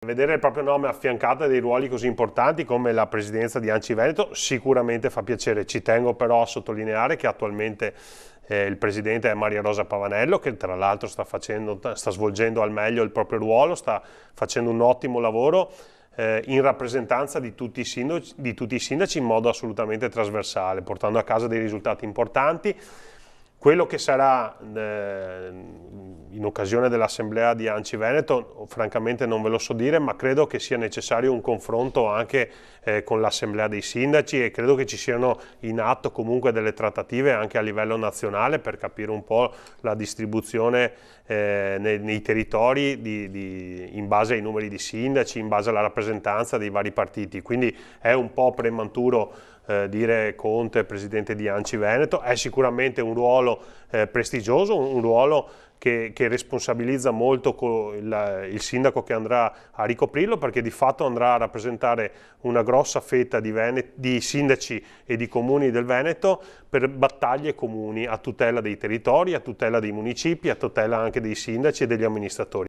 Vedere il proprio nome affiancato a dei ruoli così importanti come la presidenza di ANCI Veneto sicuramente fa piacere. Ci tengo però a sottolineare che attualmente il presidente è Maria Rosa Pavanello, che tra l'altro sta svolgendo al meglio il proprio ruolo, sta facendo un ottimo lavoro in rappresentanza di tutti i sindaci in modo assolutamente trasversale, portando a casa dei risultati importanti. Quello che sarà in occasione dell'assemblea di ANCI Veneto, francamente non ve lo so dire, ma credo che sia necessario un confronto anche con l'assemblea dei sindaci e credo che ci siano in atto comunque delle trattative anche a livello nazionale per capire un po' la distribuzione nei territori in base ai numeri di sindaci, in base alla rappresentanza dei vari partiti. Quindi è un po' prematuro dire Conte presidente di ANCI Veneto. È sicuramente un ruolo prestigioso, un ruolo che responsabilizza molto il sindaco che andrà a ricoprirlo, perché di fatto andrà a rappresentare una grossa fetta di sindaci e di comuni del Veneto per battaglie comuni a tutela dei territori, a tutela dei municipi, a tutela anche dei sindaci e degli amministratori.